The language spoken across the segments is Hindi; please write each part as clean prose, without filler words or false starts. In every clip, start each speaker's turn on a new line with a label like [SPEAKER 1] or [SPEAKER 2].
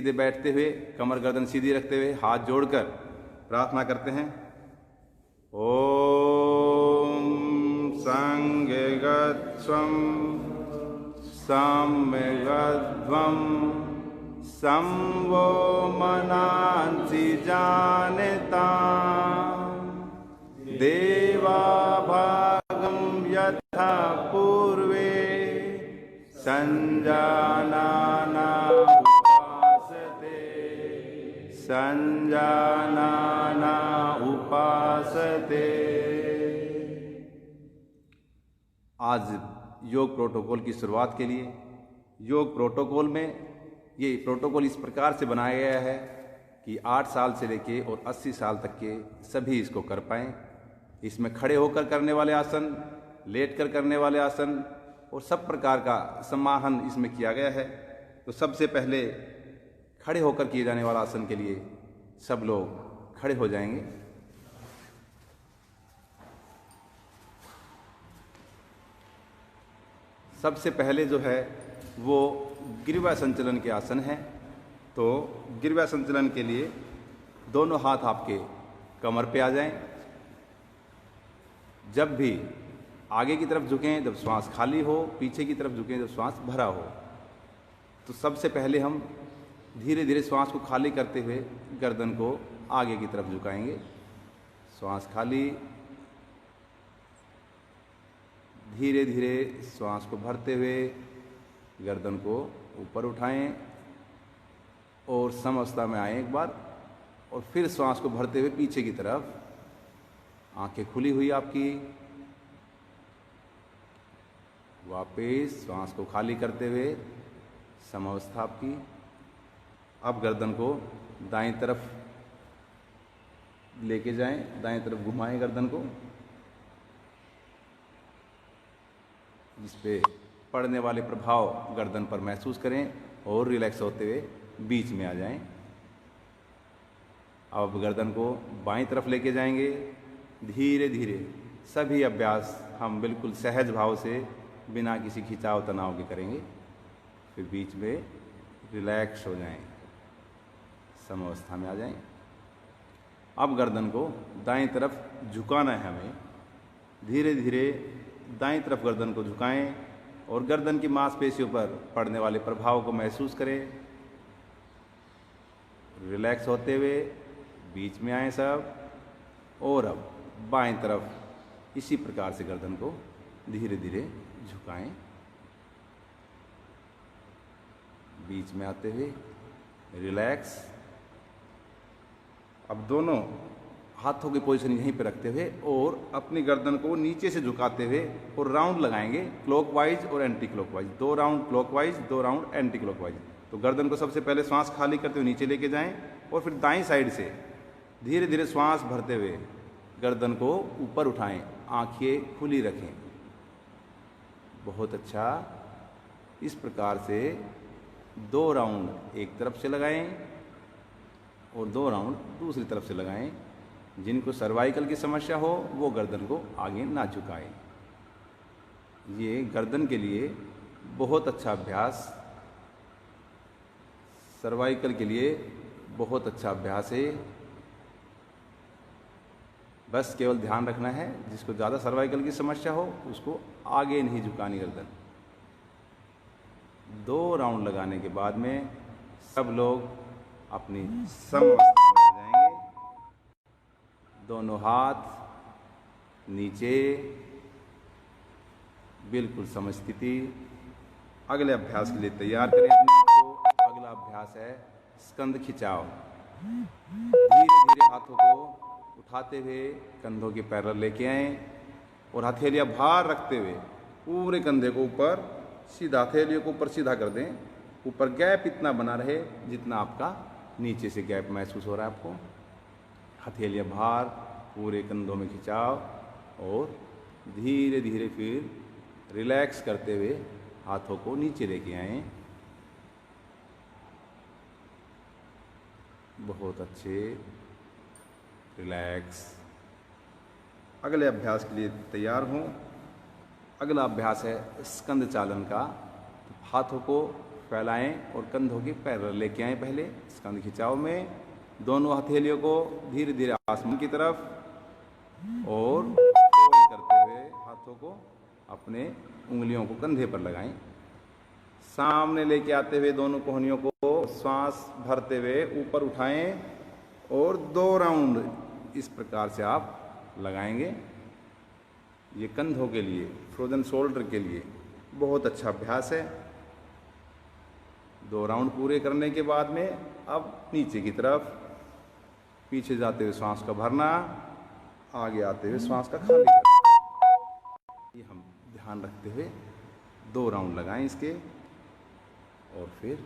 [SPEAKER 1] सीधे बैठते हुए कमर गर्दन सीधी रखते हुए हाथ जोड़कर प्रार्थना करते हैं। ओम संगगत्वं सम्यगध्वं संवो मनांसि जानता देवाभागं यथा पूर्वे संजानाना उपासते संजानाना उपासते। आज योग प्रोटोकॉल की शुरुआत के लिए योग प्रोटोकॉल में ये प्रोटोकॉल इस प्रकार से बनाया गया है कि 8 साल से लेके और 80 साल तक के सभी इसको कर पाएँ। इसमें खड़े होकर करने वाले आसन, लेट कर करने वाले आसन और सब प्रकार का समाहन इसमें किया गया है। तो सबसे पहले खड़े होकर किए जाने वाला आसन के लिए सब लोग खड़े हो जाएंगे। सबसे पहले जो है वो गिरवा संचलन के आसन है। तो गिरवा संचलन के लिए दोनों हाथ आपके कमर पे आ जाएं। जब भी आगे की तरफ झुकें जब श्वास खाली हो, पीछे की तरफ झुकें जब श्वास भरा हो। तो सबसे पहले हम धीरे धीरे श्वास को खाली करते हुए गर्दन को आगे की तरफ झुकाएंगे। श्वास खाली, धीरे धीरे श्वास को भरते हुए गर्दन को ऊपर उठाएं और सम अवस्था में आएं एक बार, और फिर श्वास को भरते हुए पीछे की तरफ, आंखें खुली हुई आपकी। वापस श्वास को खाली करते हुए सम अवस्था आपकी। अब गर्दन को दाएं तरफ लेके जाएं, दाएं तरफ घुमाएं गर्दन को, जिस पे पड़ने वाले प्रभाव गर्दन पर महसूस करें और रिलैक्स होते हुए बीच में आ जाएं। अब गर्दन को बाएं तरफ लेके जाएंगे। धीरे धीरे सभी अभ्यास हम बिल्कुल सहज भाव से बिना किसी खिंचाव तनाव के करेंगे। फिर बीच में रिलैक्स हो जाएं, समवस्था में आ जाएं। अब गर्दन को दाएं तरफ झुकाना है हमें। धीरे धीरे दाएं तरफ गर्दन को झुकाएं और गर्दन की मांसपेशियों पर पड़ने वाले प्रभाव को महसूस करें। रिलैक्स होते हुए बीच में आए सब, और अब बाएं तरफ इसी प्रकार से गर्दन को धीरे धीरे झुकाएं। बीच में आते हुए रिलैक्स। अब दोनों हाथों की पोजीशन यहीं पे रखते हुए और अपनी गर्दन को नीचे से झुकाते हुए और राउंड लगाएंगे, क्लॉकवाइज और anti clockwise. 2 round clockwise, 2 round anti clockwise. तो गर्दन को सबसे पहले श्वास खाली करते हुए नीचे लेके जाएं और फिर दाईं साइड से धीरे धीरे श्वास भरते हुए गर्दन को ऊपर उठाएं, आंखें खुली रखें। बहुत अच्छा। इस प्रकार से 2 राउंड एक तरफ से लगाएं और 2 राउंड दूसरी तरफ से लगाएं। जिनको सर्वाइकल की समस्या हो वो गर्दन को आगे ना झुकाएं। ये गर्दन के लिए बहुत अच्छा अभ्यास, सर्वाइकल के लिए बहुत अच्छा अभ्यास है। बस केवल ध्यान रखना है, जिसको ज़्यादा सर्वाइकल की समस्या हो उसको आगे नहीं झुकानी गर्दन। 2 राउंड लगाने के बाद में सब लोग अपनी सम अवस्था में आ जाएंगे। दोनों हाथ नीचे, बिल्कुल सम स्थिति। अगले अभ्यास के लिए तैयार करें अपने आप को। अगला अभ्यास है स्कंद खिंचाव। धीरे धीरे हाथों को उठाते हुए कंधों के पैरेलल लेके आएं और हथेलियां भार रखते हुए पूरे कंधे को ऊपर सीधा, हथेलियों को ऊपर सीधा कर दें। ऊपर गैप इतना बना रहे जितना आपका नीचे से गैप महसूस हो रहा है आपको। हथेलियां भार, पूरे कंधों में खिंचाव और धीरे धीरे फिर रिलैक्स करते हुए हाथों को नीचे लेके आएं। बहुत अच्छे। रिलैक्स। अगले अभ्यास के लिए तैयार हों। अगला अभ्यास है स्कंद चालन का। हाथों को फैलाएं और कंधों के पैरेलल लेके आएं। पहले इस कंध खिंचाव में दोनों हथेलियों को धीरे धीरे आसमान की तरफ और फोल्ड करते हुए हाथों को अपने उंगलियों को कंधे पर लगाएं। सामने लेके आते हुए दोनों कोहनियों को श्वास भरते हुए ऊपर उठाएं और 2 राउंड इस प्रकार से आप लगाएंगे। ये कंधों के लिए, फ्रोजन शोल्डर के लिए बहुत अच्छा अभ्यास है। 2 राउंड पूरे करने के बाद में अब नीचे की तरफ पीछे जाते हुए श्वास का भरना, आगे आते हुए श्वास का खाली करना। ये हम ध्यान रखते हुए 2 राउंड लगाएं इसके, और फिर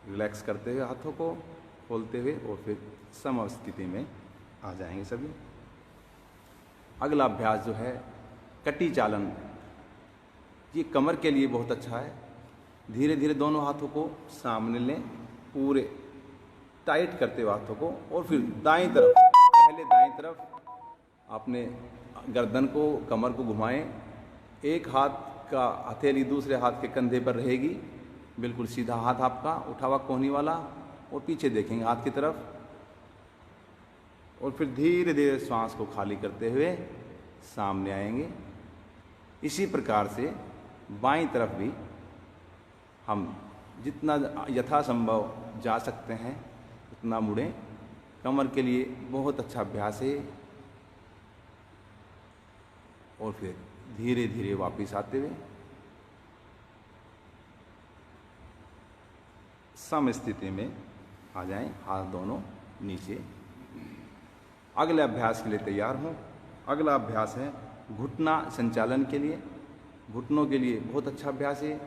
[SPEAKER 1] रिलैक्स करते हुए हाथों को खोलते हुए और फिर समस्थिति में आ जाएंगे सभी। अगला अभ्यास जो है कटी चालन, ये कमर के लिए बहुत अच्छा है। धीरे धीरे दोनों हाथों को सामने लें, पूरे टाइट करते हुए हाथों को, और फिर दाईं तरफ, पहले दाईं तरफ अपने गर्दन को, कमर को घुमाएं। एक हाथ का हथेली दूसरे हाथ के कंधे पर रहेगी, बिल्कुल सीधा हाथ आपका उठा हुआ कोहनी वाला, और पीछे देखेंगे हाथ की तरफ, और फिर धीरे धीरे श्वास को खाली करते हुए सामने आएंगे। इसी प्रकार से बाईं तरफ भी हम जितना यथासंभव जा सकते हैं उतना मुड़ें। कमर के लिए बहुत अच्छा अभ्यास है। और फिर धीरे धीरे वापस आते हुए सम स्थिति में आ जाएं, हाथ दोनों नीचे। अगले अभ्यास के लिए तैयार हों। अगला अभ्यास है घुटना संचालन के लिए। घुटनों के लिए बहुत अच्छा अभ्यास है।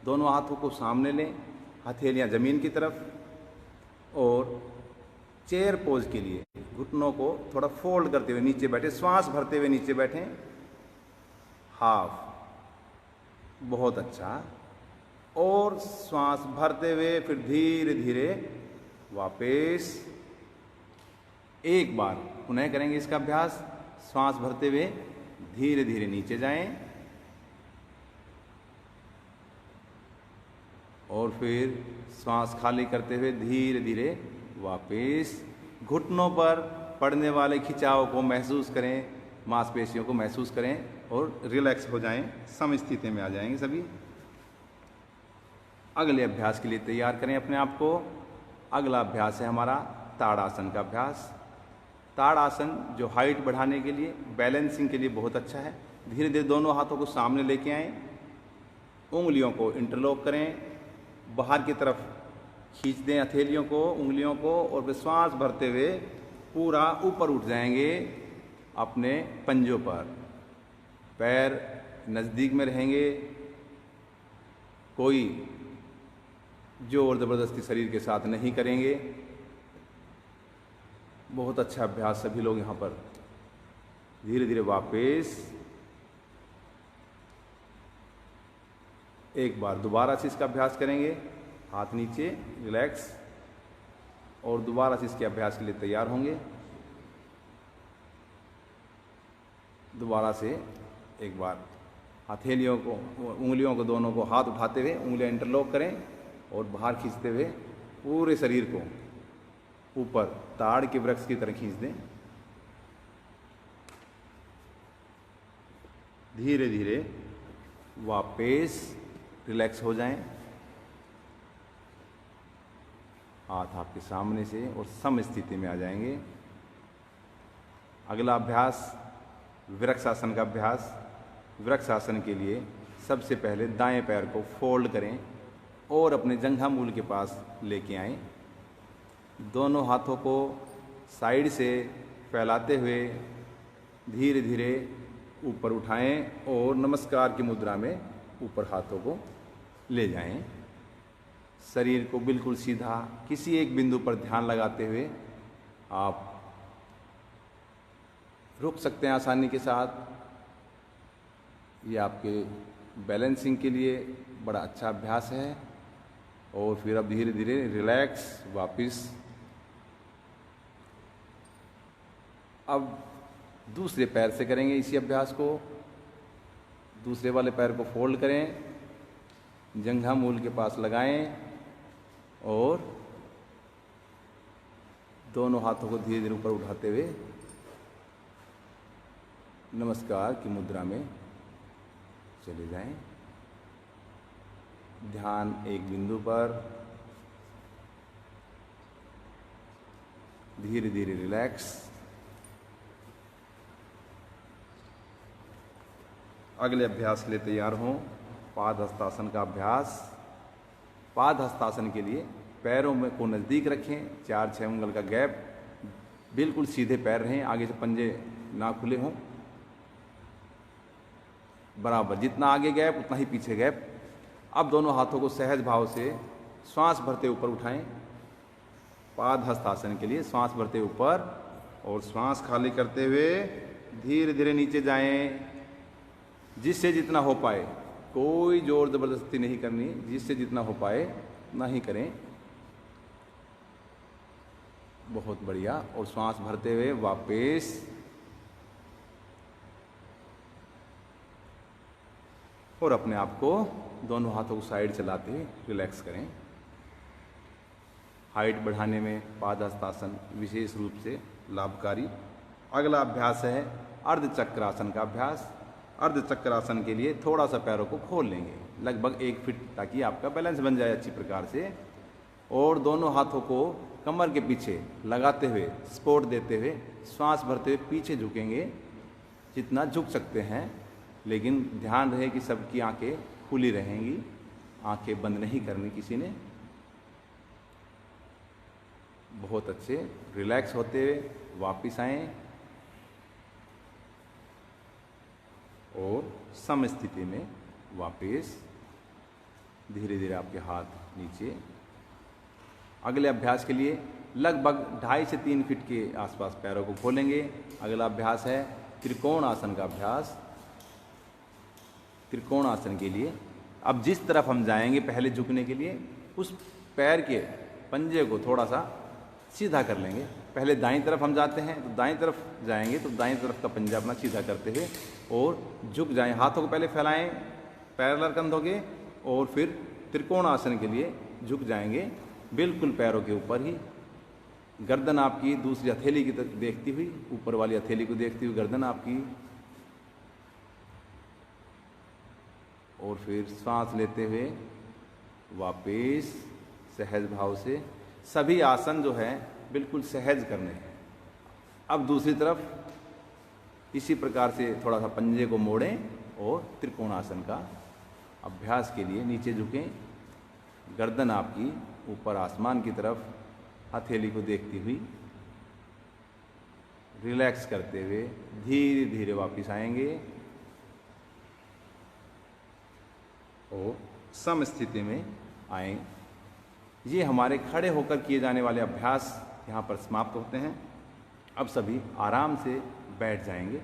[SPEAKER 1] दोनों हाथों को सामने लें, हथेलियां जमीन की तरफ, और चेयर पोज के लिए घुटनों को थोड़ा फोल्ड करते हुए नीचे बैठे, श्वास भरते हुए नीचे बैठें। हाफ, बहुत अच्छा। और श्वास भरते हुए फिर धीरे धीरे वापस। एक बार पुनः करेंगे इसका अभ्यास। श्वास भरते हुए धीरे धीरे नीचे जाएं, और फिर श्वास खाली करते हुए धीरे धीरे वापस। घुटनों पर पड़ने वाले खिंचाव को महसूस करें, मांसपेशियों को महसूस करें, और रिलैक्स हो जाएं, सम स्थिति में आ जाएंगे सभी। अगले अभ्यास के लिए तैयार करें अपने आप को। अगला अभ्यास है हमारा ताड़ासन का अभ्यास। ताड़ासन जो हाइट बढ़ाने के लिए, बैलेंसिंग के लिए बहुत अच्छा है। धीरे धीरे दोनों हाथों को सामने लेके आएं, उंगलियों को इंटरलॉक करें, बाहर की तरफ खींच दें हथेलियों को, उंगलियों को, और फिर श्वास भरते हुए पूरा ऊपर उठ जाएंगे अपने पंजों पर। पैर नज़दीक में रहेंगे, कोई जोर ज़बरदस्ती शरीर के साथ नहीं करेंगे। बहुत अच्छा अभ्यास, सभी लोग यहाँ पर धीरे धीरे वापस। एक बार दोबारा से इसका अभ्यास करेंगे, हाथ नीचे, रिलैक्स, और दोबारा से इसके अभ्यास के लिए तैयार होंगे। दोबारा से एक बार हथेलियों को, उंगलियों को, दोनों को हाथ उठाते हुए उंगलियां इंटरलॉक करें, और बाहर खींचते हुए पूरे शरीर को ऊपर ताड़ के वृक्ष की तरह खींच दें। धीरे धीरे वापस रिलैक्स हो जाएं, हाथ आपके सामने से, और सम स्थिति में आ जाएंगे। अगला अभ्यास वृक्षासन का अभ्यास। वृक्षासन के लिए सबसे पहले दाएं पैर को फोल्ड करें और अपने जंघा मूल के पास लेके आएं। दोनों हाथों को साइड से फैलाते हुए धीरे धीरे ऊपर उठाएं और नमस्कार की मुद्रा में ऊपर हाथों को ले जाएं। शरीर को बिल्कुल सीधा, किसी एक बिंदु पर ध्यान लगाते हुए आप रुक सकते हैं आसानी के साथ। ये आपके बैलेंसिंग के लिए बड़ा अच्छा अभ्यास है। और फिर अब धीरे धीरे रिलैक्स वापस। अब दूसरे पैर से करेंगे इसी अभ्यास को। दूसरे वाले पैर को फोल्ड करें जंघा मूल के पास लगाएं और दोनों हाथों को धीरे धीरे ऊपर उठाते हुए नमस्कार की मुद्रा में चले जाएं। ध्यान एक बिंदु पर, धीरे धीरे रिलैक्स। अगले अभ्यास के लिए तैयार हों। पाद हस्तासन का अभ्यास। पाद हस्तासन के लिए पैरों में को नज़दीक रखें, 4-6 उंगल का गैप, बिल्कुल सीधे पैर रहें, आगे से पंजे ना खुले हों, बराबर जितना आगे गैप उतना ही पीछे गैप। अब दोनों हाथों को सहज भाव से श्वास भरते ऊपर उठाएं। पाद हस्तासन के लिए श्वास भरते ऊपर और श्वास खाली करते हुए धीरे धीरे नीचे जाएं, जिससे जितना हो पाए। कोई जोर ज़बरदस्ती नहीं करनी, जिससे जितना हो पाए उतना ही करें। बहुत बढ़िया। और श्वास भरते हुए वापस और अपने आप को दोनों हाथों को साइड चलाते हुए रिलैक्स करें। हाइट बढ़ाने में पाद हस्तासन विशेष रूप से लाभकारी। अगला अभ्यास है अर्धचक्रासन का अभ्यास। अर्धचक्रासन के लिए थोड़ा सा पैरों को खोल लेंगे, लगभग 1 फीट, ताकि आपका बैलेंस बन जाए अच्छी प्रकार से। और दोनों हाथों को कमर के पीछे लगाते हुए सपोर्ट देते हुए श्वास भरते हुए पीछे झुकेंगे, जितना झुक सकते हैं, लेकिन ध्यान रहे कि सबकी आंखें खुली रहेंगी, आंखें बंद नहीं करनी किसी ने। बहुत अच्छे। रिलैक्स होते हुए वापिस आएं और सम स्थिति में वापस धीरे धीरे आपके हाथ नीचे। अगले अभ्यास के लिए लगभग 2.5 से 3 फीट के आसपास पैरों को खोलेंगे। अगला अभ्यास है त्रिकोण आसन का अभ्यास। त्रिकोण आसन के लिए अब जिस तरफ हम जाएंगे पहले झुकने के लिए, उस पैर के पंजे को थोड़ा सा सीधा कर लेंगे। पहले दाईं तरफ हम जाते हैं तो दाईं तरफ जाएंगे, तो दाईं तरफ का पंजा अपना सीधा करते हुए और झुक जाएं। हाथों को पहले फैलाएं पैरेलल कंधों के, और फिर त्रिकोण आसन के लिए झुक जाएंगे बिल्कुल पैरों के ऊपर ही। गर्दन आपकी दूसरी हथेली की तरफ देखती हुई, ऊपर वाली हथेली को देखती हुई गर्दन आपकी। और फिर सांस लेते हुए वापस सहज भाव से। सभी आसन जो है बिल्कुल सहज करने हैं। अब दूसरी तरफ इसी प्रकार से थोड़ा सा पंजे को मोड़ें और त्रिकोणासन का अभ्यास के लिए नीचे झुकें। गर्दन आपकी ऊपर आसमान की तरफ, हथेली को देखती हुई रिलैक्स करते हुए धीरे धीरे वापस आएंगे और सम स्थिति में आएं। ये हमारे खड़े होकर किए जाने वाले अभ्यास यहाँ पर समाप्त होते हैं। अब सभी आराम से बैठ जाएंगे।